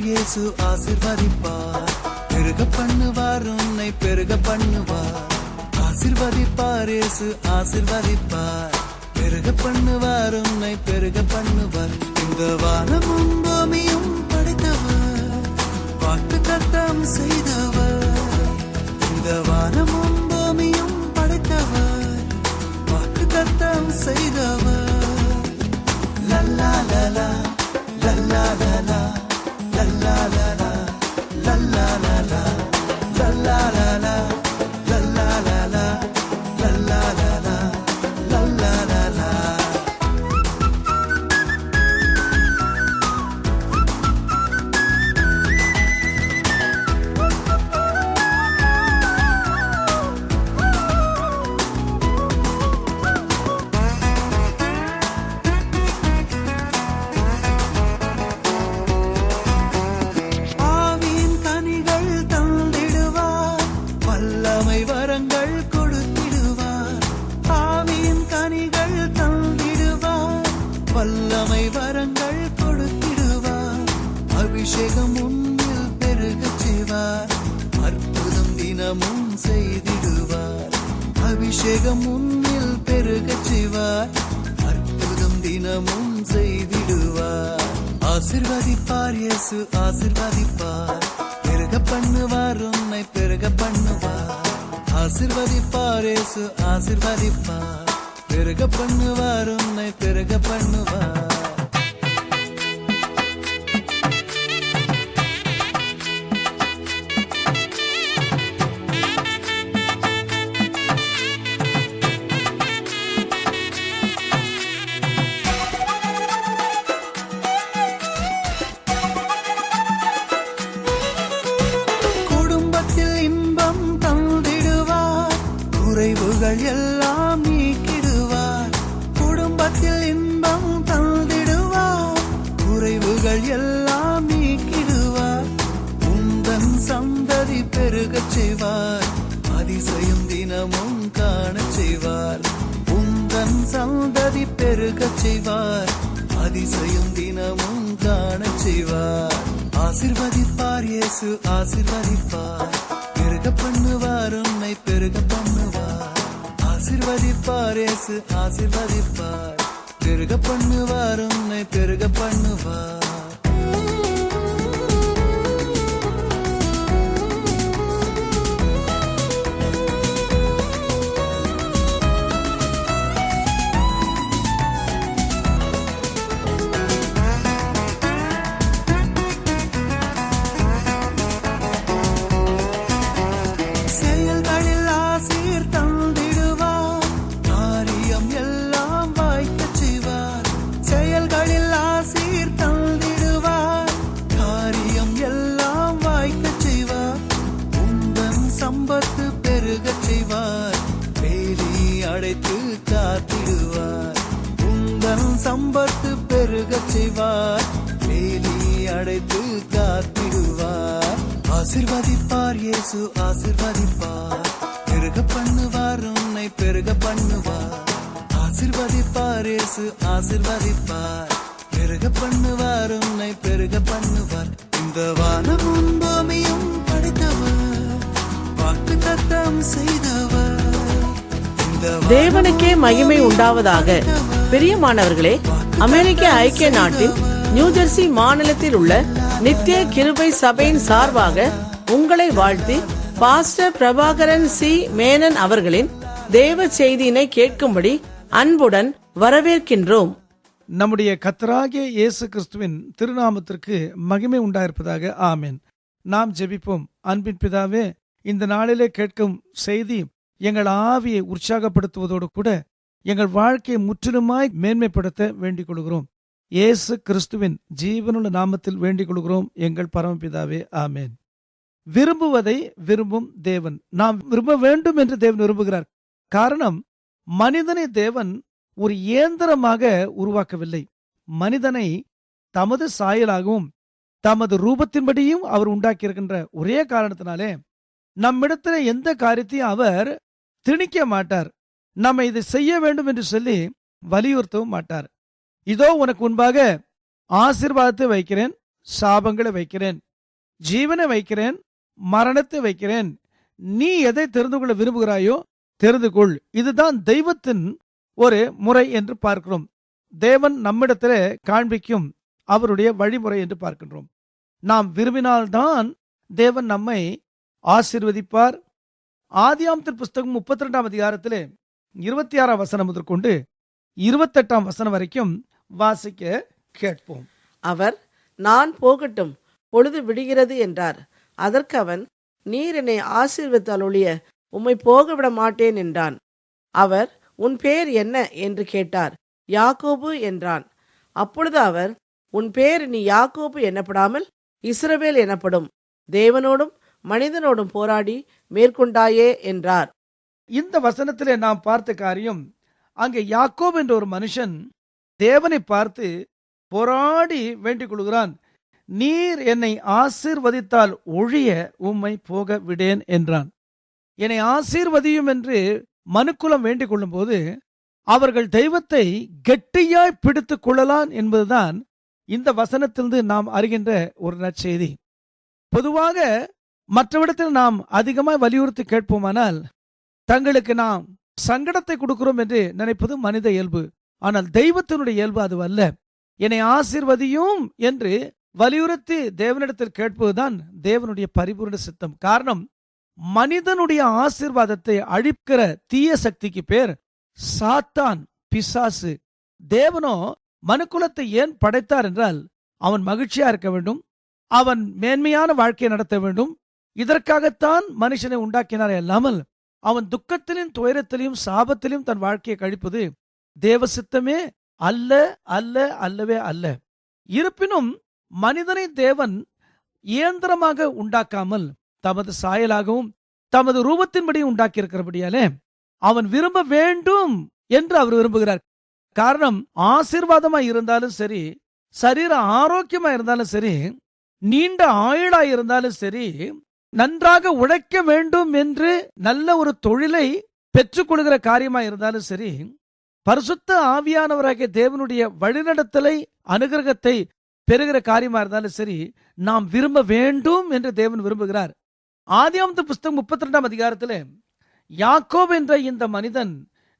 இயேசு ஆசீர்வதிப்பார். பெருக பண்ணுவார், உன்னை பெருக பண்ணுவார். ஆசீர்வதிப்பார் இயேசு ஆசீர்வதிப்பார். பெருக பண்ணுவார், உன்னை பெருக பண்ணுவார். இந்த வானமும் பூமியும் படைத்தவர், வாக்கு தத்தம் செய்தவர். இந்த வானமும் பூமியும் படைத்தவர், வாக்கு தத்தம் செய்தவர். லல்லா லலா லல்லா லலா லல்லா லலா லல்லா லலா லல்லா லலா லல்லா லலா லல்லா லலா லல்லா லலா. வல்லமை வரங்கள் கொடுத்திடுவார். அபிஷேகம் உன்னில் பெருகச் செய்வார். அற்புதம் தினமும் செய்திடுவார். அபிஷேகம் உன்னில் பெருகச் செய்வார். அற்புதம் தினமும் செய்திடுவார். ஆசீர்வதிப்பார் இயேசு ஆசீர்வதிப்பார். பெருக பண்ணுவார், உன்னை பெருக பண்ணுவார். ஆசீர்வதிப்பார் இயேசு ஆசீர்வதிப்பார். பெருக பண்ணுவார், உன்னை பெருக பண்ணுவார். குடும்பத்தில் இன்பம் தந்திடுவார், குறைவுகள் எல்லாம் நீக்கிடுவார். குடும்பத்தில் இன்பம் தந்திடுவார், குறைவுகள் எல்லாம் நீக்கிடுவார். உந்தன் சந்ததி பெருகச் செய்வார், அதிசயம் தினமும் காணச் செய்வார். உந்தன் சந்ததி பெருகச் செய்வார், அதிசயம் தினமும் காணச் செய்வார். ஆசீர்வதிப்பார் இயேசு ஆசீர்வதிப்பார். பெருக பண்ணுவார், உன்னை பெருக பண்ணுவார். ஆசீர்வதிப்பார் இயேசு ஆசீர்வதிப்பார். பெருக பண்ணுவார், உன்னை பெருக பண்ணுவார். செயல்களில் ஆசீர் தந்திடுவார், காரியம் எல்லாம் வாய்க்கச் செய்வார். செயல்களில் ஆசீர் தந்திடுவார், காரியம் எல்லாம் வாய்க்கச் செய்வார். உந்தன் சம்பத்து பெருகச் செய்வார், வேலி அடைத்து காத்திடுவார். உந்தன் சம்பத்து பெருகச் செய்வார், வேலி அடைத்து காத்திடுவார். ஆசீர்வதிப்பார் இயேசு ஆசீர்வதிப்பார். பெருக பண்ணுவார், உன்னை பெருக பண்ணுவார். ஆசீர்வதிப்பார் இயேசு ஆசீர்வதிப்பார். பெருக பண்ணுவார், உன்னை பெருக பண்ணுவார். இந்த வானமும் பூமியும் படைத்தவர், வாக்கு தத்தம் செய்தவர். தேவனுக்கே மகிமை உண்டாவதாக. பிரியமானவர்களே, அமெரிக்க ஐக்கிய நாட்டின் நியூஜெர்சி மாநிலத்தில் உள்ள நித்திய கிருபை சபையின் சார்பாக உங்களை வாழ்த்தி பாஸ்டர் பிரபாகரன் சி மேனன் அவர்களின் தேவ செய்தியினை கேட்கும்படி அன்புடன் வரவேற்கின்றோம். நம்முடைய கர்த்தராகிய இயேசு கிறிஸ்துவின் திருநாமத்திற்கு மகிமை உண்டாயிருப்பதாக. ஆமென். நாம் ஜெபிப்போம். அன்பின் பிதாவே, இந்த நாளிலே கேட்கும் செய்தி எங்கள் ஆவியை உற்சாகப்படுத்துவதோடு கூட எங்கள் வாழ்க்கையை முற்றிலுமாய் மேன்மைப்படுத்த வேண்டிக் கொள்கிறோம். இயேசு கிறிஸ்துவின் ஜீவனுள்ள நாமத்தில் வேண்டிக் கொள்கிறோம் எங்கள் பரமபிதாவே. ஆமென். விரும்புவதை விரும்பும் தேவன். நாம் விரும்ப வேண்டும் என்று தேவன் விரும்புகிறார். காரணம், மனிதனை தேவன் ஒரு இயந்திரமாக உருவாக்கவில்லை. மனிதனை தமது சாயலாகவும் தமது ரூபத்தின்படியும் அவர் உண்டாக்கியிருக்கின்ற ஒரே காரணத்தினாலே நம்மிடத்துல எந்த காரியத்தையும் அவர் திணிக்க மாட்டார். நம்ம இதை செய்ய வேண்டும் என்று சொல்லி வலியுறுத்தவும் மாட்டார். இதோ உனக்கு முன்பாக ஆசீர்வாதத்தை வைக்கிறேன், சாபங்களை வைக்கிறேன், ஜீவனை வைக்கிறேன், மரணத்தை வைக்கிறேன். நீ எதை தெரிந்து கொள்ள விரும்புகிறாயோ தெரிந்து கொள். இதுதான் தெய்வத்தின் ஒரு முறை என்று பார்க்கிறோம். தேவன் நம்மிடத்திலே காண்பிக்கும் அவருடைய வழிமுறை என்று பார்க்கின்றோம். நாம் விரும்பினால்தான் தேவன் நம்மை ஆசீர்வதிப்பார். ஆதியாகமத்தின் புஸ்தகம் 32 அதிகாரத்திலே 26 வசனம் முதற்கொண்டு 28 வசனம் வரைக்கும் வாசிக்க கேட்போம். அவர், நான் போகட்டும், பொழுது விடுகிறது என்றார். அதற்கு அவன், நீர் என்னை ஆசீர்வதித்தால் ஒழிய உம்மை போக விட மாட்டேன் என்றான். அவர், உன் பேர் என்ன என்று கேட்டார். யாக்கோபு என்றான். அப்பொழுது அவர், உன் பேர் நீ யாக்கோபு எனப்படாமல் இஸ்ரவேல் எனப்படும், தேவனோடும் மனிதனோடும் போராடி மேற்கொண்டாயே என்றார். இந்த வசனத்திலே நாம் பார்த்த காரியம், அங்கே யாக்கோபு என்ற ஒரு மனுஷன் தேவனை பார்த்து போராடி வேண்டிக் கொள்கிறான். நீர் என்னை ஆசீர்வதித்தால் ஒழிய உம்மை போக விடேன் என்றான். என்னை ஆசீர்வதியும் என்று மனுக்குலம் வேண்டிக் கொள்ளும் போது அவர்கள் தெய்வத்தை கெட்டியாய் பிடித்துக் கொள்ளலாம் என்பதுதான் இந்த வசனத்திலிருந்து நாம் அறிகின்ற ஒரு நற்செய்தி. பொதுவாக மற்றவிடத்தில் நாம் அதிகமாய் வலியுறுத்தி கேட்போமானால் தங்களுக்கு நாம் சங்கடத்தை கொடுக்கிறோம் என்று நினைப்பது மனித இயல்பு. ஆனால் தெய்வத்தினுடைய இயல்பு அது அல்ல. என்னை ஆசீர்வதியும் என்று வலியுறுத்தி தேவனிடத்தில் கேட்பதுதான் தேவனுடைய பரிபூர்ண சித்தம். காரணம், மனிதனுடைய ஆசீர்வாதத்தை அழிக்கிற தீய சக்திக்கு பேர் சாத்தான், பிசாசு. தேவனோ மனுக்குலத்தை ஏன் படைத்தார் என்றால் அவன் மகிழ்ச்சியா இருக்க வேண்டும், அவன் மேன்மையான வாழ்க்கையை நடத்த வேண்டும். இதற்காகத்தான் மனுஷனை உண்டாக்கினார். அல்லாமல் அவன் துக்கத்திலும் துயரத்திலும் சாபத்திலும் தன் வாழ்க்கையை கழிப்பது தேவ சித்தமே அல்ல, அல்ல, அல்லவே அல்ல. இருப்பினும் மனிதனை தேவன் இயந்திரமாக உண்டாக்காமல் தமது சாயலாகவும் தமது ரூபத்தின்படி உண்டாக்கி இருக்கிறபடியாலே அவன் விரும்ப வேண்டும் என்று அவர் விரும்புகிறார். காரணம், ஆசீர்வாதமாய் இருந்தாலும் சரி, சரீர ஆரோக்கியமா இருந்தாலும் சரி, நீண்ட ஆயுளாய் இருந்தாலும் சரி, நன்றாக உழைக்க வேண்டும் என்று நல்ல ஒரு தொழிலை பெற்றுக்கொள்கிற காரியமா இருந்தாலும் சரி, பரிசுத்த ஆவியானவராகிய தேவனுடைய வழிநடத்தலை அனுகிரகத்தை பெறுகிற காரியமா இருந்தாலும் சரி, நாம் விரும்ப வேண்டும் என்று தேவன் விரும்புகிறார். ஆதியாகமத்தின் புஸ்தகம் 32 அதிகாரத்திலே யாக்கோபு என்ற இந்த மனிதன்,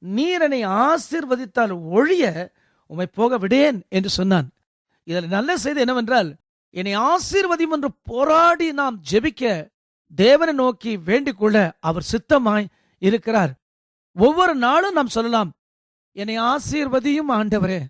நீர் என்னை ஆசீர்வதித்தால் ஒழிய உம்மை போக விடேன் என்று சொன்னான். இதில் நல்ல செய்தி என்னவென்றால், என்னை ஆசீர்வதியும் என்று போராடி நாம் ஜெபிக்க, தேவனை நோக்கி வேண்டிக் கொள்ள அவர் சித்தமாய் இருக்கிறார். ஒவ்வொரு நாளும் நாம் சொல்லலாம், என்னை ஆசீர்வதியும் ஆண்டவரே,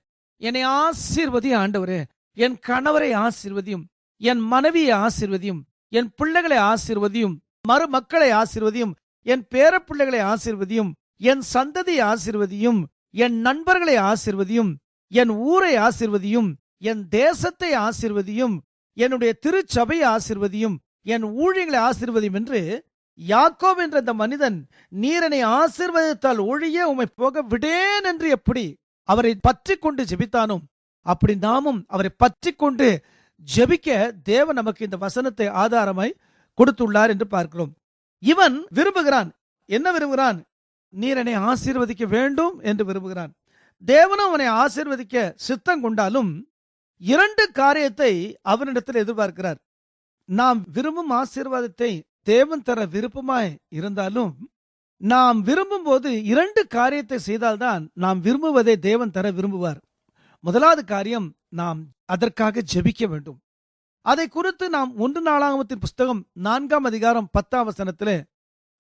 என்னை ஆசீர்வதியும் ஆண்டவரே, என் கணவரை ஆசீர்வதியும், என் மனைவியை ஆசீர்வதியும், என் பிள்ளைகளை ஆசீர்வதியும், மருமக்களை ஆசீர்வதியும், என் பேர பிள்ளைகளை ஆசீர்வதியும், என் சந்ததியை ஆசீர்வதியும், என் நண்பர்களை ஆசீர்வதியும், என் ஊரை ஆசீர்வதியும், என் தேசத்தை ஆசீர்வதியும், என்னுடைய திருச்சபையை ஆசீர்வதியும், என் ஊழியர்களை ஆசீர்வதியும் என்று யாக்கோபு என்ற அந்த மனிதன், நீரனை ஆசீர்வதித்தால் ஒழிய உம்மை போக விடேன் என்று எப்படி அவரை பற்றி கொண்டு ஜெபித்தானோ, அப்படி நாமும் அவரை பற்றி கொண்டு ஜெபிக்க தேவன் நமக்கு இந்த வசனத்தை ஆதாரமாய் கொடுத்துள்ளார் என்று பார்க்கிறோம். இவன் விரும்புகிறான், என்ன விரும்புகிறான்? நீரனை ஆசீர்வதிக்க வேண்டும் என்று விரும்புகிறான். தேவனும் அவனை ஆசீர்வதிக்க சித்தம் கொண்டாலும் 2 காரியத்தை அவனிடத்தில் எதிர்பார்க்கிறார். நாம் விரும்பும் ஆசீர்வாதத்தை தேவன் தர விருப்பமாய் இருந்தாலும், நாம் விரும்பும் போது 2 காரியத்தை செய்தால்தான் நாம் விரும்புவதை தேவன் தர விரும்புவார். முதலாவது காரியம், நாம் அதற்காக ஜெபிக்க வேண்டும். அதை குறித்து நாம் 1 நாளாகமத்தின் புஸ்தகம் 4 அதிகாரம் 10 வசனத்திலே,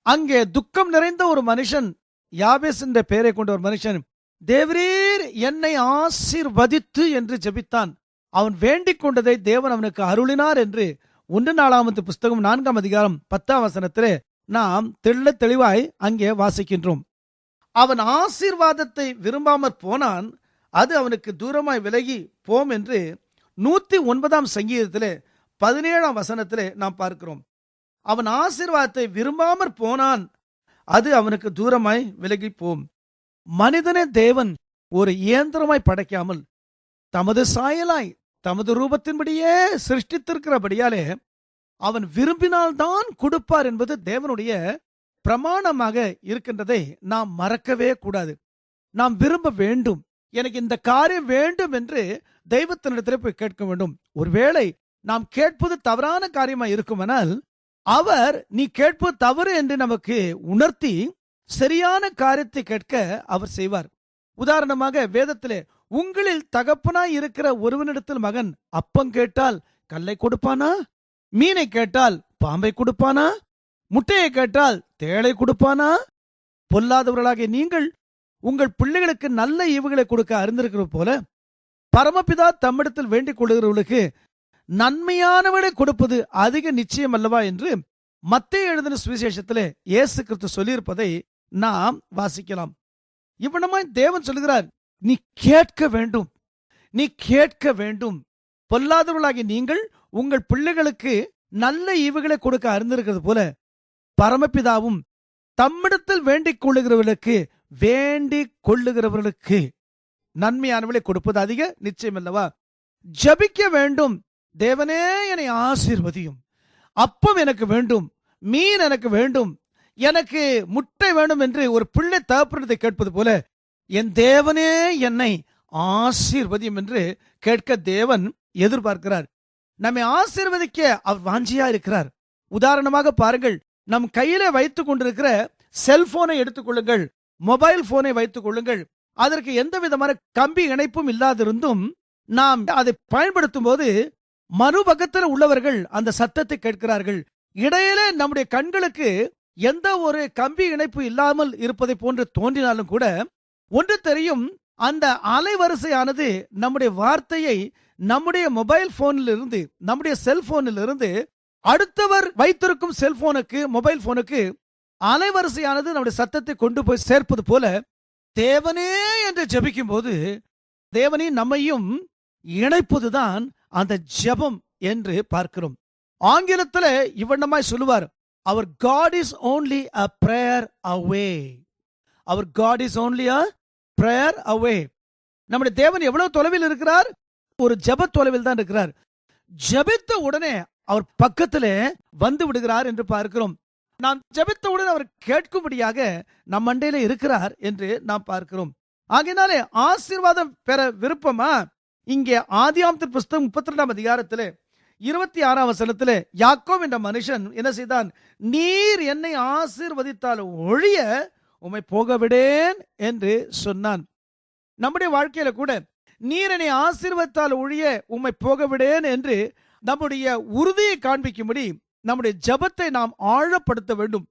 அங்கே துக்கம் நிறைந்த ஒரு மனுஷன், யாபேஸ் என்ற பெயரை கொண்ட ஒரு மனுஷன், தேவரீர் என்னை ஆசீர்வதித்து என்று ஜெபித்தான். அவன் வேண்டிக் கொண்டதை தேவன் அவனுக்கு அருளினார் என்று 1 நாளாகமத்தின் புஸ்தகம் 4 அதிகாரம் 10 வசனத்திலே நாம் தெள்ள தெளிவாய் அங்கே வாசிக்கின்றோம். அவன் ஆசீர்வாதத்தை விரும்பாமற் போனான், அது அவனுக்கு தூரமாய் விலகி போம் என்று 109 சங்கீதத்திலே 17 வசனத்திலே நாம் பார்க்கிறோம். அவன் ஆசீர்வாதத்தை விரும்பாமற் போனான், அது அவனுக்கு தூரமாய் விலகி போம். மனிதனே தேவன் ஒரு இயந்திரமாய் படைக்காமல் தமது சாயலாய் தமது ரூபத்தின்படியே சிருஷ்டித்திருக்கிறபடியாலே அவன் விரும்பினால்தான் கொடுப்பார் என்பது தேவனுடைய பிரமாணமாக இருக்கின்றதை நாம் மறக்கவே கூடாது. நாம் விரும்ப வேண்டும், எனக்கு இந்த காரியம் வேண்டும் என்று தெய்வத்தினிடத்திலே போய் கேட்க வேண்டும். ஒருவேளை நாம் கேட்பது தவறான காரியமா இருக்குமானால் அவர் நீ கேட்பது தவறு என்று நமக்கு உணர்த்தி சரியான காரியத்தை கேட்க அவர் செய்வார். உதாரணமாக வேதத்திலே உங்களில் தகப்பனாய் இருக்கிற ஒருவனிடத்தில் மகன் அப்பம் கேட்டால் கல்லை கொடுப்பானா, மீனை கேட்டால் பாம்பை கொடுப்பானா, முட்டையை கேட்டால் தேளை கொடுப்பானா? பொல்லாதவர்களாகிய நீங்கள் உங்கள் பிள்ளைகளுக்கு நல்ல ஈவுகளை கொடுக்க அறிந்திருக்கிறது போல பரமபிதா தம்மிடத்தில் வேண்டிக் கொள்கிறவர்களுக்கு நன்மையானவளை கொடுப்பது அதிக நிச்சயம் அல்லவா என்று மத்தேயு எழுதின சுவிசேஷத்திலே இயேசு கிறிஸ்து சொல்லியிருப்பதை நாம் வாசிக்கலாம். இவ்வளமாய் தேவன் சொல்லுகிறார், நீ கேட்க வேண்டும், நீ கேட்க வேண்டும். பொல்லாதவர்களாகிய நீங்கள் உங்கள் பிள்ளைகளுக்கு நல்ல ஈவுகளை கொடுக்க அறிந்திருக்கிறது போல பரமபிதாவும் தம்மிடத்தில் வேண்டிக் கொள்ளுகிறவர்களுக்கு நன்மையானவளை கொடுப்பது அதிக நிச்சயம் அல்லவா? ஜபிக்க வேண்டும், தேவனே என்னை ஆசீர்வதியும், அப்பம் எனக்கு வேண்டும், மீன் எனக்கு வேண்டும், எனக்கு முட்டை வேண்டும் என்று ஒரு பிள்ளை தகப்பனத்தை கேட்பது போல என் தேவனே என்னை ஆசீர்வதியும் என்று கேட்க தேவன் எதிர்பார்க்கிறார். நம்மை ஆசீர்வதிக்க அவர் வாஞ்சியா இருக்கிறார். உதாரணமாக பாருங்கள், நம் கையில வைத்துக் கொண்டிருக்கிற செல்போனை எடுத்துக்கொள்ளுங்கள், மொபைல் போனை வைத்துக் கொள்ளுங்கள். அதற்கு எந்த விதமான கம்பி இணைப்பும் இல்லாதிருந்தும் நாம் அதை பயன்படுத்தும் போது மறுபக்கத்தில் உள்ளவர்கள் அந்த சத்தத்தை கேட்கிறார்கள். இடையிலே நம்முடைய கண்களுக்கு எந்த ஒரு கம்பி இணைப்பு இல்லாமல் இருப்பதை போன்று தோன்றினாலும் கூட ஒன்று தெரியும், அந்த அலைவரிசையானது நம்முடைய வார்த்தையை நம்முடைய மொபைல் போனில் இருந்து, நம்முடைய செல்போனில் இருந்து அடுத்தவர் வைத்திருக்கும் செல்போனுக்கு, மொபைல் போனுக்கு அலைவரிசையானது நம்முடைய சத்தத்தை கொண்டு போய் சேர்ப்பது போல தேவனே என்று ஜெபிக்கும் போது தேவனே நம்மையும் இணைப்பதுதான் அந்த ஜெபம் என்று பார்க்கிறோம். ஆங்கிலத்தில் இவ்வண்ணமாய் சொல்லுவார், அவர் God is only a prayer away. Our God is only a prayer away. நம்முடைய தேவன் எவ்வளவு தொலைவில் இருக்கிறார்? ஒரு ஜெப தொலைவில் தான் இருக்கிறார். ஜெபித்த உடனே அவர் பக்கத்திலே வந்து விடுகிறார் என்று பார்க்கிறோம். நாம் ஜெபித்தவுடன் அவர் கேட்கும்படியாக நம் மண்டையில இருக்கிறார் என்று நாம் பார்க்கிறோம். ஆகையினாலே ஆசீர்வாதம் பெற விருப்பமா? இங்கே ஆதியாகமத்தின் புஸ்தகம் 32ஆம் அதிகாரத்திலே 26ஆம் வசனத்திலே யாக்கோபு என்ற மனுஷன் என்ன செய்தான்? நீர் என்னை ஆசீர்வதித்தால் ஒழிய உம்மை போக விடேன் என்று சொன்னான். நம்முடைய வாழ்க்கையில கூட நீர் என்னை ஆசீர்வதித்தால் ஒழிய உம்மை போக விடேன் என்று நம்முடைய உறுதியை காண்பிக்கும்படி நம்முடைய ஜெபத்தை நாம் ஆழப்படுத்த வேண்டும்.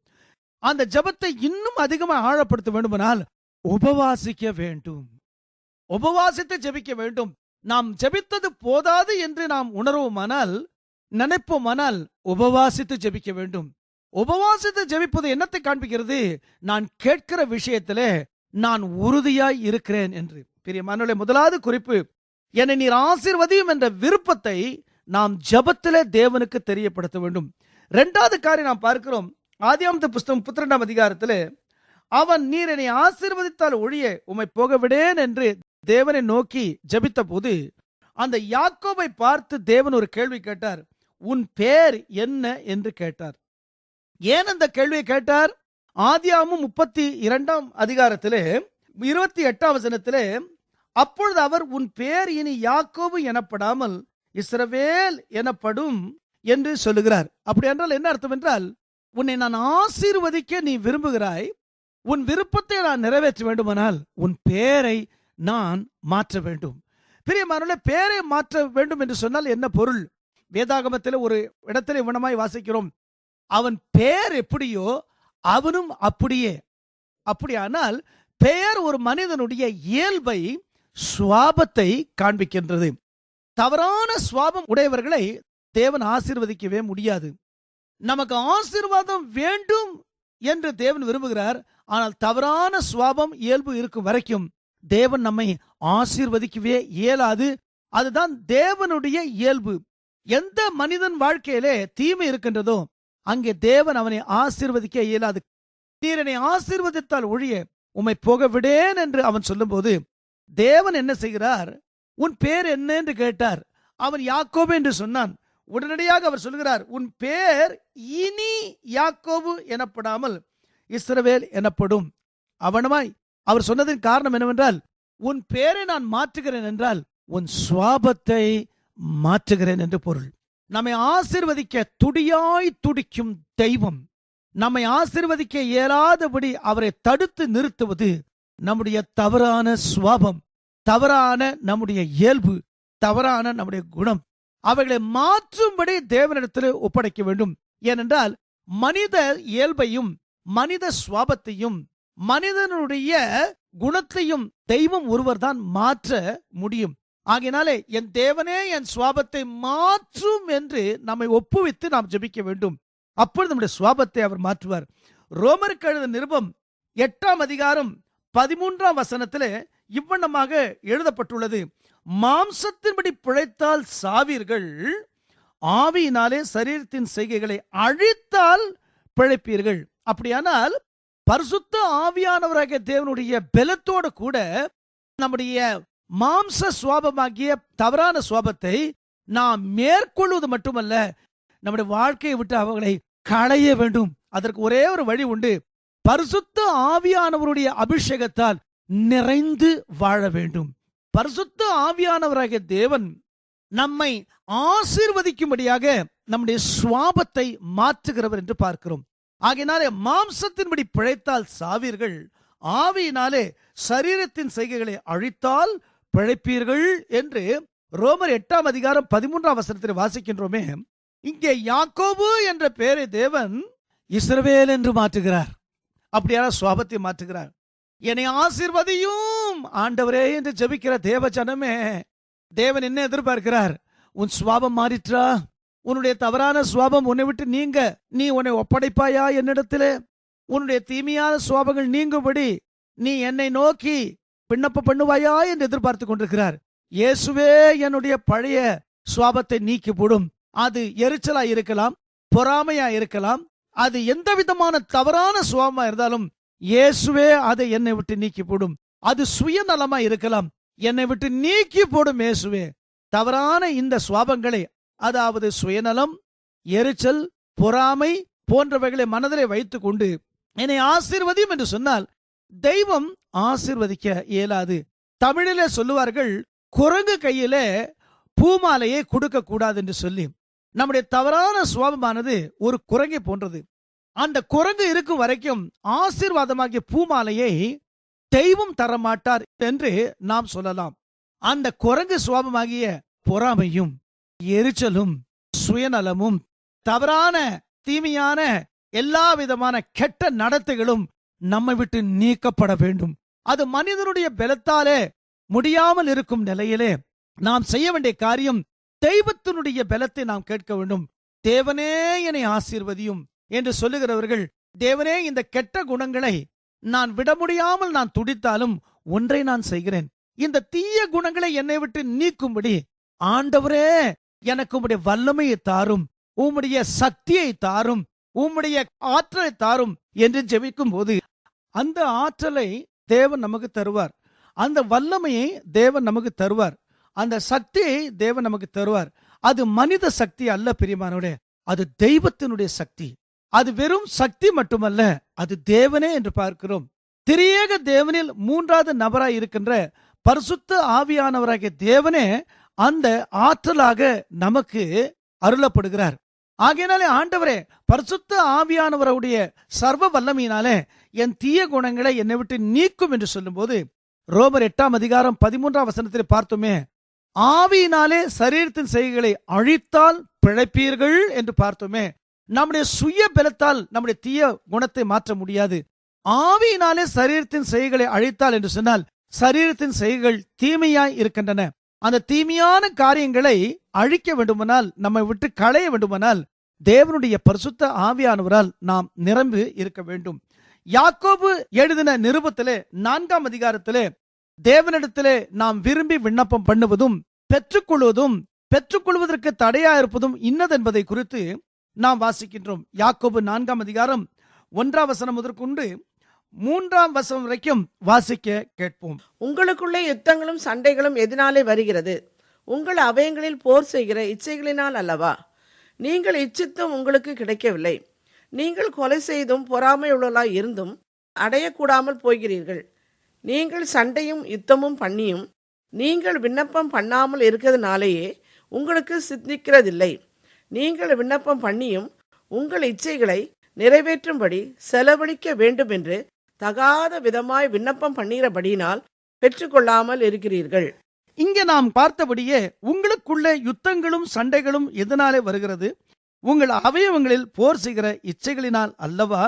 அந்த ஜெபத்தை இன்னும் அதிகமாக ஆழப்படுத்த வேண்டுமானால் உபவாசிக்க வேண்டும், உபவாசித்து ஜெபிக்க வேண்டும். நாம் ஜெபித்தது போதாது என்று நாம் உணர்வோமானால், நினைப்போமானால் உபவாசித்து ஜெபிக்க வேண்டும். உபவாசித்து ஜெபிப்பது என்னத்தை காண்பிக்கிறது? நான் கேட்கிற விஷயத்திலே நான் உறுதியாய் இருக்கிறேன் என்று. பிரியமானவர்களே, முதலாவது குறிப்பு, என்னை நீர் ஆசீர்வதியும் என்ற விருப்பத்தை நாம் ஜெபத்திலே தேவனுக்கு தெரியப்படுத்த வேண்டும். இரண்டாவது காரியம் நாம் பார்க்கிறோம், ஆதியாகமத்தின் புஸ்தகம் 32ஆம் அதிகாரத்திலே அவன் நீர் என்னை ஆசீர்வதித்தால் ஒழிய உம்மை போக விடேன் என்று தேவனை நோக்கி ஜெபித்த போது அந்த யாக்கோபை பார்த்து தேவன் ஒரு கேள்வி கேட்டார். உன் பேர் என்ன என்று கேட்டார். ஏன் அந்த கேள்வியை கேட்டார்? ஆதியாகமம் 32ஆம் அதிகாரத்திலே 28ஆம் வசனத்திலே அப்பொழுது அவர் உன் பேர் இனி யாக்கோபு எனப்படாமல் இஸ்ரவேல் எனப்படும் என்று சொல்லுகிறார். அப்படி என்றால் என்ன அர்த்தம் என்றால், உன்னை நான் ஆசீர்வதிக்க நீ விரும்புகிறாய், உன் விருப்பத்தை நான் நிறைவேற்ற வேண்டுமானால் உன் பேரை நான் மாற்ற வேண்டும். பிரியமானவர்களே, பேரை மாற்ற வேண்டும் என்று சொன்னால் என்ன பொருள்? வேதாகமத்தில் ஒரு இடத்துல இவனமாய் வாசிக்கிறோம், அவன் பெயர் எப்படியோ அவனும் அப்படியே. அப்படியானால் பெயர் ஒரு மனிதனுடைய இயல்பை, சுவாபத்தை காண்பிக்கின்றது. தவறான சுவாபம் உடையவர்களை தேவன் ஆசீர்வதிக்கவே முடியாது. நமக்கு ஆசீர்வாதம் வேண்டும் என்று தேவன் விரும்புகிறார். ஆனால் தவறான சுவாபம், இயல்பு இருக்கும் வரைக்கும் தேவன் நம்மை ஆசீர்வதிக்கவே இயலாது. அதுதான் தேவனுடைய இயல்பு. எந்த மனிதன் வாழ்க்கையிலே தீமை இருக்கின்றதோ அங்கே தேவன் அவனை ஆசீர்வதிக்க இயலாது. நீர் என்னை ஆசீர்வதித்தால் ஒழிய உம்மை போக விடேன் என்று அவன் சொல்லும் போது தேவன் என்ன செய்கிறார்? உன் பேர் என்ன என்று கேட்டார். அவன் யாக்கோபு என்று சொன்னான். உடனடியாக அவர் சொல்கிறார், உன் பேர் இனி யாக்கோபு எனப்படாமல் இஸ்ரவேல் எனப்படும். அவனமாய் அவர் சொன்னதின் காரணம் என்னவென்றால், உன் பேரை நான் மாற்றுகிறேன் என்றால் உன் சுவாபத்தை மாற்றுகிறேன் என்று பொருள். நம்மை ஆசீர்வதிக்க துடியாய் துடிக்கும் தெய்வம். நம்மை ஆசீர்வதிக்க இயலாதபடி அவரை தடுத்து நிறுத்துவது நம்முடைய தவறான சுவாபம், தவறான நம்முடைய இயல்பு, தவறான நம்முடைய குணம். அவைகளை மாற்றும்படி தேவனிடத்தில் ஒப்படைக்க வேண்டும். ஏனென்றால் மனித இயல்பையும் மனித சுவாபத்தையும் மனிதனுடைய குணத்தையும் தெய்வம் ஒருவர் தான் மாற்ற முடியும். ஆகையினாலே என் தேவனே என் சுவாபத்தை மாற்றும் என்று நம்மை ஒப்புவித்து நாம் ஜெபிக்க வேண்டும். அப்பொழுது நம்முடைய சுவாபத்தை அவர் மாற்றுவார். ரோமருக்கு எழுதின நிருபம் 8ஆம் அதிகாரம் 13ஆம் வசனத்திலே இவ்வண்ணமாக எழுதப்பட்டுள்ளது. மாம்சத்தின்படி பிழைத்தால் சாவீர்கள், ஆவியினாலே சரீரத்தின் செய்கைகளை அழித்தால் பிழைப்பீர்கள். அப்படியானால் பரிசுத்த ஆவியானவராகிய தேவனுடைய பலத்தோடு கூட நம்முடைய மாம்ச சுவாபமாகிய தவறான சுவாபத்தை நாம் மேற்கொள்வது மட்டுமல்ல, நம்முடைய வாழ்க்கையை விட்டு அவர்களை களைய வேண்டும். அதற்கு ஒரே ஒரு வழி உண்டு. பரிசுத்த ஆவியானவருடைய அபிஷேகத்தால் நிறைந்து வாழ வேண்டும். பரிசுத்த ஆவியானவராகிய தேவன் நம்மை ஆசீர்வதிக்கும்படியாக நம்முடைய சுவாபத்தை மாற்றுகிறவர் என்று பார்க்கிறோம். ஆகையினாலே மாம்சத்தின்படி பிழைத்தால் சாவீர்கள், ஆவியினாலே சரீரத்தின் செய்கைகளை அழித்தால் பிழைப்பீர்கள் என்று ரோமர் 8ஆம் அதிகாரம் 13ஆம் வசனத்தில் வாசிக்கின்றோமே. இங்கே யாக்கோபு என்ற பெயரை தேவன் இஸ்ரவேல் என்று மாற்றுகிறார். அப்படியான சுவாபத்தை மாற்றுகிறார். என்னை ஆசீர்வதியும் ஆண்டவரே என்று ஜெபிக்கிற தேவ ஜனமே, தேவன் என்ன எதிர்பார்க்கிறார்? உன் சுவாபம் மாறிற்றா? உன்னுடைய தவறான சுவாபம் உன்னை விட்டு நீங்க நீ உன்னை ஒப்படைப்பாயா என்னிடத்திலே? உன்னுடைய தீமையான சுவாபங்கள் நீங்கும்படி நீ என்னை நோக்கி விண்ணப்பம் பண்ணுவாயா என்று எதிர்பார்த்து கொண்டிருக்கிறார். இயேசுவே என்னுடைய பழைய சுவாபத்தை நீக்கி போடும். அது எரிச்சலா இருக்கலாம், பொறாமையா இருக்கலாம், அது எந்த விதமான தவறான சுவாபமா இருந்தாலும் இயேசுவே அதை என்னை விட்டு நீக்கி போடும். அது சுயநலமா இருக்கலாம், என்னை விட்டு நீக்கி போடும் இயேசுவே. தவறான இந்த சுவாபங்களை, அதாவது சுயநலம், எரிச்சல், பொறாமை போன்றவைகளை மனதிலே வைத்துக் கொண்டு என்னை ஆசீர்வதியும் என்று சொன்னால் தெய்வம் ஆசீர்வதிக்க இயலாது. தமிழிலே சொல்லுவார்கள், குரங்கு கையிலே பூமாலையை கொடுக்க கூடாது என்று சொல்லி. நம்முடைய தவறான சுவாபமானது ஒரு குரங்கை போன்றது. அந்த குரங்கு இருக்கும் வரைக்கும் ஆசீர்வாதமாகிய பூமாலையை தெய்வம் தரமாட்டார் என்று நாம் சொல்லலாம். அந்த குரங்கு சுவாபமாகிய பொறாமையும் எரிச்சலும் சுயநலமும் தவறான தீமையான எல்லா விதமான கெட்ட நடத்தைகளும் நம்மை விட்டு நீக்கப்பட வேண்டும். அது மனிதனுடைய பலத்தாலே முடியாமல் இருக்கும் நிலையிலே நாம் செய்ய வேண்டிய காரியம், தெய்வத்தினுடைய பலத்தை நாம் கேட்க வேண்டும். தேவனே என்னை ஆசீர்வதியும் என்று சொல்லுகிறவர்கள், தேவனே இந்த கெட்ட குணங்களை நான் விட முடியாமல் நான் துடித்தாலும் ஒன்றை நான் செய்கிறேன், இந்த தீய குணங்களை என்னை விட்டு நீக்கும்படி ஆண்டவரே எனக்கு உம்முடைய வல்லமையை தாரும், உம்முடைய சக்தியை தாரும், உம்முடைய ஆற்றலை தாரும் என்று ஜெபிக்கும் போது அந்த ஆற்றலை தேவன் நமக்கு தருவார். அந்த வல்லமையை தேவன் நமக்கு தருவார். அந்த சக்தியை தேவன் நமக்கு தருவார். அது மனித சக்தி அல்ல பிரியமானவரே, அது தெய்வத்தினுடைய சக்தி. அது வெறும் சக்தி மட்டுமல்ல, அது தேவனே என்று பார்க்கிறோம். திரியேக தேவனில் 3வது நபராய் இருக்கின்ற பரிசுத்த ஆவியானவராகிய தேவனே அந்த ஆற்றலாக நமக்கு அருளப்படுகிறார். ஆகையினாலே ஆண்டவரே, பரிசுத்த ஆவியானவருடைய சர்வ வல்லமையினாலே என் தீய குணங்களை என்னை விட்டு நீக்கும் என்று சொல்லும்போது ரோமர் 8ஆம் அதிகாரம் 13ஆம் வசனத்தில் பார்த்தோமே, ஆவியினாலே சரீரத்தின் செய்கைகளை அழித்தால் பிழைப்பீர்கள் என்று பார்த்தோமே. நம்முடைய சுய பலத்தால் நம்முடைய தீய குணத்தை மாற்ற முடியாது. ஆவியினாலே சரீரத்தின் செய்கைகளை அழித்தால் என்று சொன்னால் சரீரத்தின் செய்கைகள் தீமையாய் இருக்கின்றன. அந்த தீமையான காரியங்களை அழிக்க வேண்டுமானால், நம்மை விட்டு களைய வேண்டுமானால் தேவனுடைய பரிசுத்த ஆவியானவரால் நாம் நிரம்பி இருக்க வேண்டும். யாக்கோபு எழுதின நிருபத்திலே 4ஆம் அதிகாரத்திலே தேவனிடத்திலே நாம் விரும்பி விண்ணப்பம் பண்ணுவதும் பெற்றுக்கொள்வதும் பெற்றுக்கொள்வதற்கு தடையா இருப்பதும் இன்னதென்பதை குறித்து நாம் வாசிக்கின்றோம். யாக்கோபு 4ஆம் அதிகாரம் 1ஆம் வசனம் முதற்கொண்டு 3ஆம் வசனம் வரைக்கும் வாசிக்க கேட்போம். உங்களுக்குள்ளே யுத்தங்களும் சண்டைகளும் எதனாலே வருகிறது? உங்கள் அவயங்களில் போர் செய்கிற இச்சைகளினால் அல்லவா? நீங்கள் இச்சித்தும் உங்களுக்கு கிடைக்கவில்லை. நீங்கள் கொலை செய்தும் பொறாமையுள்ளவர்களாய் இருந்தும் அடையக்கூடாமல் போகிறீர்கள். நீங்கள் சண்டையும் யுத்தமும் பண்ணியும் நீங்கள் விண்ணப்பம் பண்ணாமல் இருக்கிறதுனாலேயே உங்களுக்கு சித்திக்கிறதில்லை. நீங்கள் விண்ணப்பம் பண்ணியும் உங்கள் இச்சைகளை நிறைவேற்றும்படி செலவழிக்க வேண்டும் என்று தகாத விதமாய் விண்ணப்பம் பண்ணுகிறபடியினால் பெற்றுக்கொள்ளாமல் இருக்கிறீர்கள். இங்கே நாம் பார்த்தபடியே உங்களுக்குள்ள யுத்தங்களும் சண்டைகளும் எதனாலே வருகிறது? உங்கள் அவயவங்களில் போர் செய்கிற இச்சைகளினால் அல்லவா?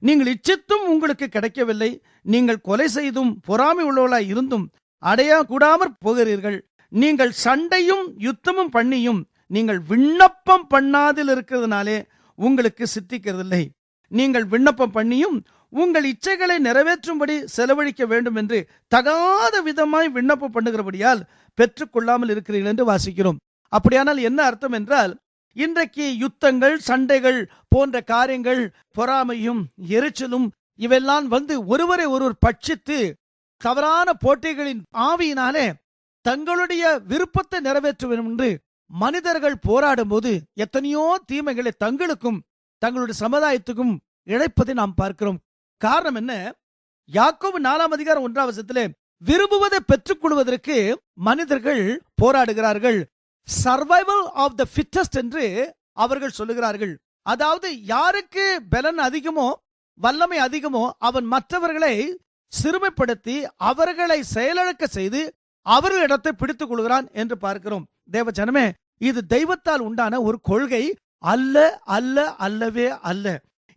நீங்கள் இச்சித்தும் உங்களுக்கு கிடைக்கவில்லை, நீங்கள் கொலை செய்தும் பொறாமை உள்ளவர்களாய் இருந்தும் அடைய கூடாமற் போகிறீர்கள். நீங்கள் சண்டையும் யுத்தமும் பண்ணியும் நீங்கள் விண்ணப்பம் பண்ணாதில் இருக்கிறதுனாலே உங்களுக்கு சித்திக்கிறதில்லை. நீங்கள் விண்ணப்பம் பண்ணியும் உங்கள் இச்சைகளை நிறைவேற்றும்படி செலவழிக்க வேண்டும் என்று தகாத விதமாய் விண்ணப்பம் பண்ணுகிறபடியால் பெற்றுக்கொள்ளாமல் இருக்கிறீர்கள் என்று வாசிக்கிறோம். அப்படியானால் என்ன அர்த்தம் என்றால், இன்றைக்கு யுத்தங்கள் சண்டைகள் போன்ற காரியங்கள், பொறாமையும் எரிச்சலும் இவெல்லாம் ஒருவரை ஒருவர் பட்சித்து தவறான போட்டிகளின் ஆவியினாலே தங்களுடைய விருப்பத்தை நிறைவேற்ற வேண்டும் என்று மனிதர்கள் போராடும் போது எத்தனையோ தீமைகளை தங்களுக்கும் தங்களுடைய சமுதாயத்துக்கும் இழைப்பதை நாம் பார்க்கிறோம். காரணம் என்ன? யாக்கோபு 4:1 விரும்புவதை பெற்றுக் கொள்வதற்கு மனிதர்கள் போராடுகிறார்கள். சர்வைவல் ஆஃப் த ஃபிட்டஸ்ட் என்று அவர்கள் சொல்லுகிறார்கள். அதாவது யாருக்கு பலன் அதிகமோ வல்லமை அதிகமோ அவன் மற்றவர்களை சிறுமைப்படுத்தி அவர்களை செயலிழக்க செய்து அவர்களிடத்தை பிடித்துக் கொள்கிறான் என்று பார்க்கிறோம். தேவ ஜனமே, இது தெய்வத்தால் உண்டான ஒரு கொள்கை அல்ல, அல்ல, அல்லவே அல்ல.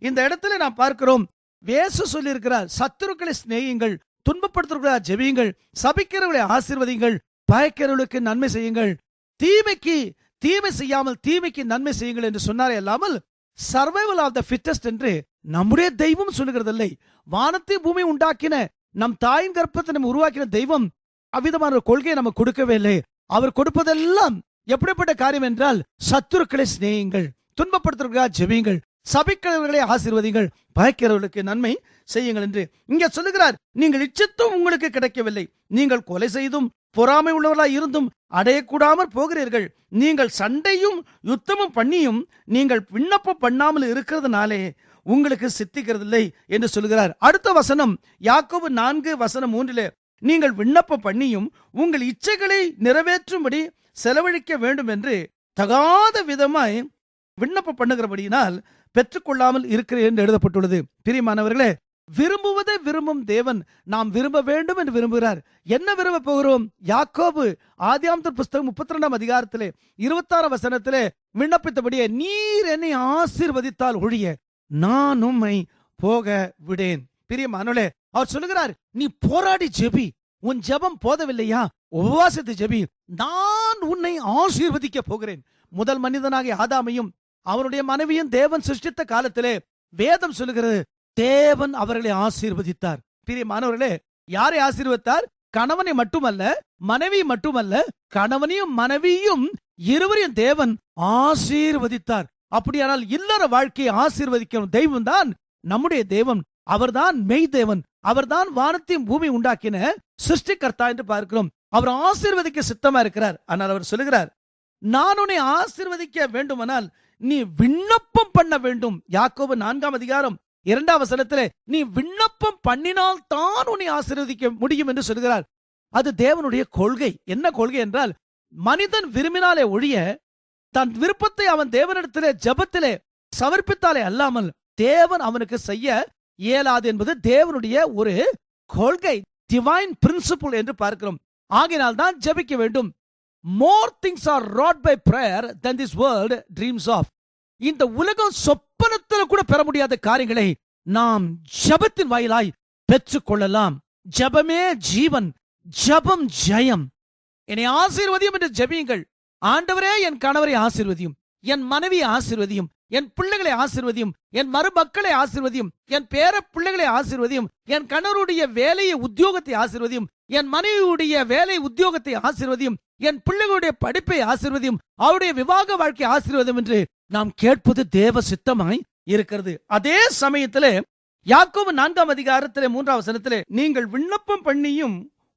இந்த இடத்துல நாம் பார்க்கிறோம், இயேசு சொல்லி இருக்கிறார், சத்துருக்களை சிநேகியுங்கள், துன்பப்படுத்துகிறவர்களை ஜெபியுங்கள், சபிக்கிறவர்களை ஆசீர்வதியுங்கள், பயக்கிறவர்களுக்கு நன்மை செய்யுங்கள், தீமைக்கு தீமை செய்யாமல் தீமைக்கு நன்மை செய்யுங்கள் என்று சொன்னாரே அல்லாமல் சர்வைவல் ஆஃப் த ஃபிட்டஸ்ட் என்று நம்முடைய தெய்வம் சொல்லுகிறதில்லை. வானத்தை பூமி உண்டாக்கின நம் தாயின் கர்ப்பத்தை நம்ம உருவாக்கின தெய்வம் அவ்விதமான ஒரு கொள்கையை நமக்கு கொடுக்கவே இல்லை. அவர் கொடுப்பதெல்லாம் எப்படிப்பட்ட காரியம் என்றால், சத்துருக்களை சிநேகியுங்கள், துன்பப்படுத்துகிறவர்களாக ஜெபியுங்கள், சபிக்கிறவர்களை ஆசீர்வதிங்கள், பயக்கிறவர்களுக்கு நன்மை செய்யுங்கள் என்று இங்கே சொல்லுகிறார். நீங்கள் இச்சித்தும் உங்களுக்கு கிடைக்கவில்லை, நீங்கள் கொலை செய்தும் பொறாமை உள்ளவர்களாய் இருந்தும் அடையக்கூடாமற் போகிறீர்கள். நீங்கள் சண்டையும் யுத்தமும் பண்ணியும் நீங்கள் விண்ணப்பம் பண்ணாமல் இருக்கிறதுனாலே உங்களுக்கு சித்திக்கிறதில்லை என்று சொல்லுகிறார். அடுத்த வசனம் யாக்கோபு 4:3 நீங்கள் விண்ணப்பம் பண்ணியும் உங்கள் இச்சைகளை நிறைவேற்றும்படி செலவழிக்க வேண்டும் என்று தகாத விதமாய் விண்ணப்பம் பண்ணுகிறபடியினால் பெற்றுக்கொள்ளாமல் இருக்கிறேன் என்று எழுதப்பட்டுள்ளது. பிரியமானவர்களே, விரும்புவதை விரும்பும் தேவன் நாம் விரும்ப வேண்டும் என்று விரும்புகிறார். என்ன விரும்ப போகிறோம்? யாக்கோபு ஆதியாகமத்தின் புஸ்தகம் 32 26 விண்ணப்பித்தபடியே, நீர் என்னை ஆசீர்வதித்தால் ஒழிய நான் உம்மை போக விடேன். பிரியமானவர்களே, அவர் சொல்லுகிறார், நீ போராடி ஜெபி, உன் ஜெபம் போதவில்லையா, உபவாசத்தை ஜெபி, நான் உன்னை ஆசீர்வதிக்க போகிறேன். முதல் மனிதனாகிய ஆதாமையும் அவனுடைய மனைவியும் தேவன் சிருஷ்டித்த காலத்திலே வேதம் சொல்லுகிறது, தேவன் அவர்களை ஆசீர்வதித்தார். பிரியமானவர்களே, யாரை ஆசீர்வதித்தார்? கணவனை மட்டுமல்ல, மனைவி மட்டுமல்ல, கணவனையும் மனைவியும் இருவரையும் தேவன் ஆசீர்வதித்தார். அப்படியானால் இல்லற வாழ்க்கையை ஆசீர்வதிக்கும் தெய்வம் தான் நம்முடைய தேவன். அவர்தான் மெய் தேவன், அவர்தான் வானத்தையும் பூமி உண்டாக்கின சிருஷ்டிகர்த்தா என்று பார்க்கிறோம். அவர் ஆசீர்வதிக்க சித்தமா இருக்கிறார். ஆனால் அவர் சொல்லுகிறார், நான் உன்னை ஆசீர்வதிக்க வேண்டுமானால் நீ விண்ணப்பம் பண்ண வேண்டும். யாக்கோபு 4:2 நீ விண்ணப்பம் பண்ணினால் தான் உன்னை ஆசீர்வதிக்க முடியும் என்று சொல்கிறார். அது தேவனுடைய கொள்கை. என்ன கொள்கை என்றால், மனிதன் விரும்பினாலே ஒழிய தன் விருப்பத்தை அவன் தேவனிடத்திலே ஜெபத்திலே சமர்ப்பித்தாலே அல்லாமல் தேவன் அவனுக்கு செய்ய இயலாது என்பது தேவனுடைய ஒரு கொள்கை, டிவைன் பிரின்சிபிள் என்று பார்க்கிறோம். ஆகையினால் தான் ஜெபிக்க வேண்டும். More things are wrought by prayer than this world dreams of. இந்த உலகம் சொப்பனத்தில் கூட பெற முடியாத காரியங்களை நாம் ஜெபத்தின் வாயிலாய் பெற்றுக் கொள்ளலாம். ஜெபமே ஜீவன், ஜெபம் ஜெயம். என்னை ஆசீர்வதியும் என்று ஜெபியுங்கள். ஆண்டவரே, என் கணவரை ஆசீர்வதியும், என் மனைவியை ஆசீர்வதியும், என் பிள்ளைகளை ஆசீர்வதியும், என் மருமக்களை ஆசீர்வதியும், என் பேர பிள்ளைகளை ஆசீர்வதியும், என் கணவருடைய வேலையை உத்தியோகத்தை ஆசீர்வதியும், என் மனைவியுடைய வேலை உத்தியோகத்தை ஆசீர்வதியும், என் பிள்ளைகளுடைய படிப்பை ஆசீர்வதியும், அவருடைய விவாக வாழ்க்கை ஆசீர்வதியும் என்று நாம் கேட்பது தேவ சித்தமாய் இருக்கிறது. அதே சமயத்திலே யாக்கோபு 4:3 நீங்கள் விண்ணப்பம் பண்ணியும்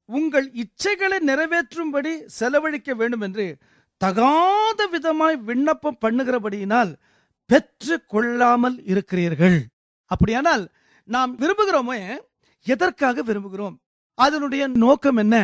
உங்கள் இச்சைகளை நிறைவேற்றும்படி செலவழிக்க வேண்டும் என்று தகாத விதமாய் விண்ணப்பம் பண்ணுகிறபடியினால் பெற்று கொள்ளாமல் இருக்கிறீர்கள். அப்படியானால் நாம் விரும்புகிறோமே, எதற்காக விரும்புகிறோம்? அதனுடைய நோக்கம் என்ன?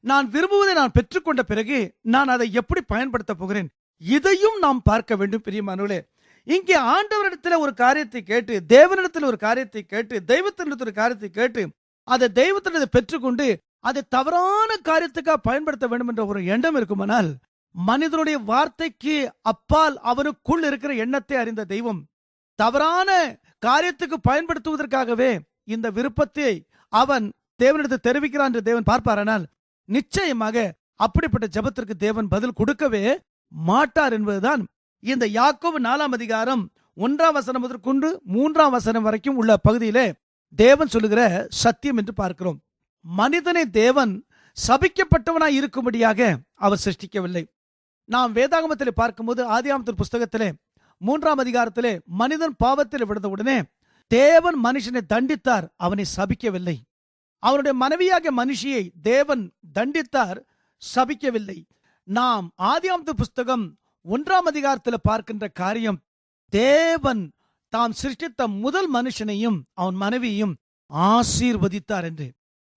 நான் விரும்புவதை நான் பெற்றுக்கொண்ட பிறகு நான் அதை எப்படி பயன்படுத்த போகிறேன்? இதையும் நாம் பார்க்க வேண்டும் பிரியமானவர்களே. இங்கே ஆண்டவரிடத்தில் ஒரு காரியத்தை கேட்டு, தேவனிடத்தில் ஒரு காரியத்தை கேட்டு, தெய்வத்தினிடத்தில் ஒரு காரியத்தை கேட்டு, அதை தெய்வத்தினிடத்தை பெற்றுக்கொண்டு அதை தவறான காரியத்துக்காக பயன்படுத்த வேண்டும் என்ற ஒரு எண்ணம் இருக்குமானால், மனிதனுடைய வார்த்தைக்கு அப்பால் அவனுக்குள் இருக்கிற எண்ணத்தை அறிந்த தெய்வம் தவறான காரியத்துக்கு பயன்படுத்துவதற்காகவே இந்த விருப்பத்தை அவன் தேவனிடத்தில் தெரிவிக்கிறான் என்று தேவன் பார்ப்பாரானால், நிச்சயமாக அப்படிப்பட்ட ஜெபத்திற்கு தேவன் பதில் கொடுக்கவே மாட்டார் என்பதுதான் இந்த யாக்கோபு 4ஆம் அதிகாரம் 1ஆம் வசனம் முதற்கொண்டு 3ஆம் வசனம் வரைக்கும் உள்ள பகுதியிலே தேவன் சொல்லுகிற சத்தியம் என்று பார்க்கிறோம். மனிதனை தேவன் சபிக்கப்பட்டவனாய் இருக்கும்படியாக அவர் சிருஷ்டிக்கவில்லை. நாம் வேதாகமத்தில் பார்க்கும்போது ஆதியாகமத்தின் புஸ்தகத்திலே 3ஆம் அதிகாரத்திலே மனிதன் பாவத்தில் விழுந்தவுடனே தேவன் மனுஷனை தண்டித்தார், அவனை சபிக்கவில்லை. அவனுடைய மனைவியாகிய மனுஷியை தேவன் தண்டித்தார், சபிக்கவில்லை. நாம் ஆதியாகமத்தின் புஸ்தகம் 1ஆம் அதிகாரத்தில் பார்க்கின்ற காரியம், தேவன் தாம் சிருஷ்டித்த முதல் மனுஷனையும் அவன் மனைவியையும் ஆசீர்வதித்தார் என்று.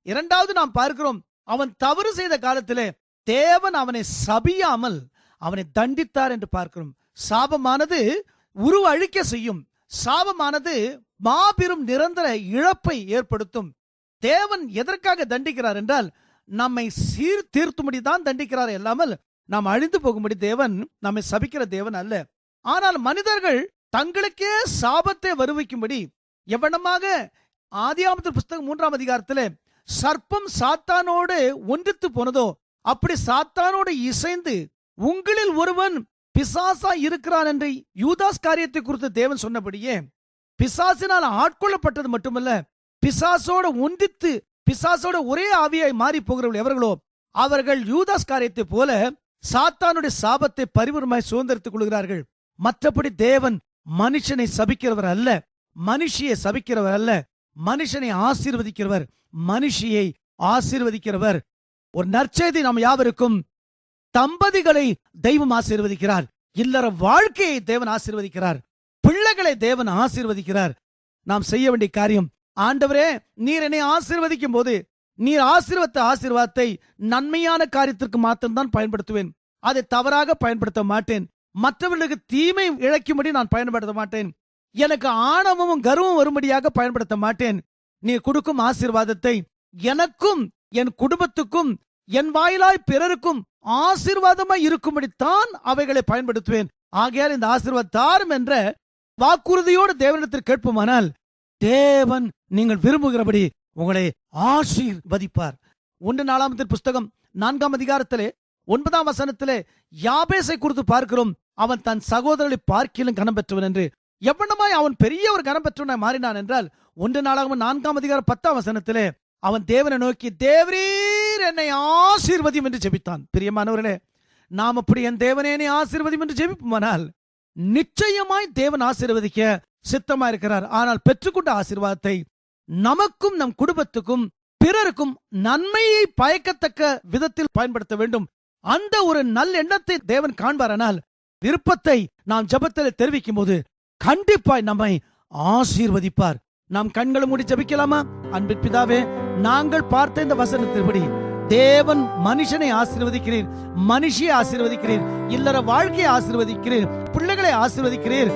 இரண்டாவது நாம் பார்க்கிறோம், அவன் தவறு செய்த காலத்திலே தேவன் அவனை சபியாமல் அவனை தண்டித்தார் என்று பார்க்கிறோம். சாபமானது உருவ அழிக்க செய்யும். சாபமானது மாபெரும் நிரந்தர இழப்பை ஏற்படுத்தும். தேவன் எதற்காக தண்டிக்கிறார் என்றால், நம்மை சீர்தீர்த்தும்படி தான் தண்டிக்கிறார், இல்லாமல் நாம் அழிந்து போகும்படி தேவன் நம்மை சபிக்கிற தேவன் அல்ல. ஆனால் மனிதர்கள் தங்களுக்கே சாபத்தை வருவிக்கும்படி எவ்வளமாக ஆதியாகமத்தின் புஸ்தகம் 3ஆம் அதிகாரத்திலே சர்ப்பம் சாத்தானோடு ஒன்றித்து போனதோ, அப்படி சாத்தானோடு இசைந்து உங்களில் ஒருவன் பிசாசா இருக்கிறான் என்று யூதாஸ் காரியத்தை குறித்து தேவன் சொன்னபடியே, பிசாசினால் ஆட்கொள்ளப்பட்டது மட்டுமல்ல, பிசாசோடு ஒன்றித்து பிசாசோட ஒரே ஆவியாய் மாறி போகிறவர்கள் எவர்களோ அவர்கள் யூதாஸ் காரியத்தை போல சாத்தானுடைய சாபத்தை பரிபூர்ணமாய் சுதந்திரித்துக் கொள்கிறார்கள். மற்றபடி தேவன் மனுஷனை சபிக்கிறவர் அல்ல, மனுஷியை சபிக்கிறவர் அல்ல, மனுஷனை ஆசீர்வதிக்கிறவர், மனுஷியை ஆசீர்வதிக்கிறவர். ஒரு நற்செய்தி நாம் யாவருக்கும், தம்பதிகளை தெய்வம் ஆசீர்வதிக்கிறார், இல்லற வாழ்க்கையை தேவன் ஆசீர்வதிக்கிறார், பிள்ளைகளை தேவன் ஆசீர்வதிக்கிறார். நாம் செய்ய வேண்டிய காரியம், ஆண்டவரே நீர் என்னை ஆசீர்வதிக்கும் போது நீர் ஆசீர்வத்த ஆசீர்வாதத்தை நன்மையான காரியத்திற்கு மாத்திரம்தான் பயன்படுத்துவேன், அதை தவறாக பயன்படுத்த மாட்டேன். மற்றவர்களுக்கு தீமை இழைக்கும்படி நான் பயன்படுத்த மாட்டேன். எனக்கு ஆணவமும் கர்வமும் வரும்படியாக பயன்படுத்த மாட்டேன். நீர் கொடுக்கும் ஆசீர்வாதத்தை எனக்கும் என் குடும்பத்துக்கும் என் வாயிலாய் பிறருக்கும் ஆசீர்வாதமாய் இருக்கும்படித்தான் அவைகளை பயன்படுத்துவேன். ஆகையால் இந்த ஆசீர்வாதம் என்ற வாக்குறுதியோடு தேவனிடத்தில் கேட்போமானால், தேவன் நீங்கள் விரும்புகிறபடி உங்களை ஆசீர்வதிப்பார். 1 நாளாகமத்தின் புஸ்தகம் 4ஆம் அதிகாரத்திலே 9ஆம் வசனத்திலே யாபேசை குறித்து பார்க்கிறோம். அவன் தன் சகோதரர்களை பார்க்கிலும் கனம் பெற்றவன் என்று. எவ்வளமாய் அவன் பெரிய ஒரு கனம் பெற்றவனாய் மாறினான் என்றால், 1 நாளாகமம் 4ஆம் அதிகாரம் 10ஆம் வசனத்திலே அவன் தேவனை நோக்கி, தேவரீர் என்னை ஆசீர்வதியும் என்று ஜெபித்தான். பிரியமானவர்களே, நாம் அப்படி என் தேவனே என்னை ஆசீர்வதியும் என்று ஜெபிப்போமானால் நிச்சயமாய் தேவன் ஆசீர்வதிக்க சித்தமா இருக்கிறார். ஆனால் பெற்றுக்கொண்ட ஆசீர்வாதத்தை நமக்கும் நம் குடும்பத்துக்கும் பிறருக்கும் நன்மையை பயக்கத்தக்க விதத்தில் பயன்படுத்த வேண்டும். அந்த ஒரு நல்ல எண்ணத்தை தேவன் காண்பாரானால், விருப்பத்தை நாம் ஜெபத்தில் தெரிவிக்கும் போது கண்டிப்பாய் நம்மை ஆசீர்வதிப்பார். நாம் கண்களை மூடி ஜெபிக்கலாமா? அன்பின் பிதாவே, நாங்கள் பார்த்த இந்த வசனத்தின்படி தேவன் மனுஷனை ஆசீர்வதிக்கிறீர், மனுஷியை ஆசீர்வதிக்கிறீர், இல்லற வாழ்க்கையை ஆசீர்வதிக்கிறீர், பிள்ளைகளை ஆசீர்வதிக்கிறீர்,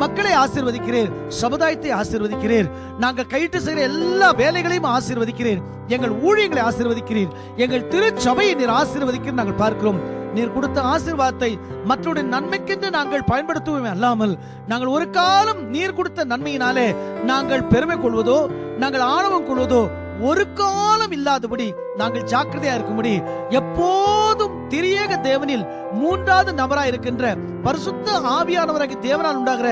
மக்களை ஆசீர்வதிக்கிறீர், சமுதாயத்தை ஆசீர்வதிக்கிறீர். நாங்கள் கையிட்டு செய்கிற எல்லா வேலைகளையும் ஆசீர்வதிக்கிறீர், எங்கள் ஊழியங்களை ஆசீர்வதிக்கிறீர், எங்கள் திருச்சபையை நீர் ஆசீர்வதிக்கிறீர். நாங்கள் பார்க்கிறோம், நீர் கொடுத்த ஆசீர்வாதத்தை மற்றவருடைய நன்மைக்கென்று நாங்கள் பயன்படுத்துவோமே அல்லாமல், நாங்கள் ஒரு காலம் நீர் கொடுத்த நன்மையினாலே நாங்கள் பெருமை கொள்வதோ நாங்கள் ஆணவம் கொள்வதோ ஒரு காலம் இல்லாதபடி நாங்கள் ஜாக்கிரதையா இருக்கும்படி, எப்போதும் திரியேக தேவனில் 3வது நபராய் இருக்கின்ற பரிசுத்த ஆவியானவராகிய தேவனால் உண்டாகிற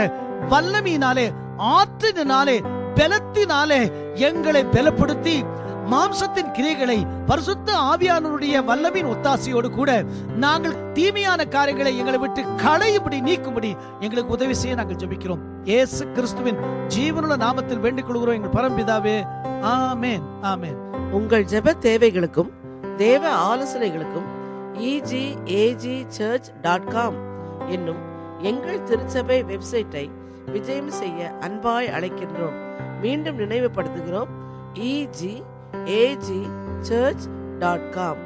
வல்லமையினாலே, ஆற்றினாலே, பலத்தினாலே எங்களை பலப்படுத்தி மாம்சத்தின் கிரியைகளை பரிசுத்த ஆவியானவருடைய வல்லமையின் ஒத்தாசையோடு கூட நாங்கள் தீமையான காரியங்களை எங்களை விட்டு களையும்படி நீக்கும்படி எங்களுக்கு உதவி செய்ய நாங்கள் ஜெபிக்கிறோம். இயேசு கிறிஸ்துவின் ஜீவனுள்ள நாமத்தில் வேண்டிக் கொள்கிறோம் எங்கள் பரம்பிதாவே. ஆமென், ஆமென். உங்கள் ஜெப தேவைகளுக்கும் தேவ ஆலோசனைகளுக்கும் egagchurch.com என்னும் எங்கள் திருச்சபை வெப்சைட்டை விஜயம் செய்ய அன்பாய் அழைக்கின்றோம். மீண்டும் நினைவுபடுத்துகிறோம், egagchurch.com.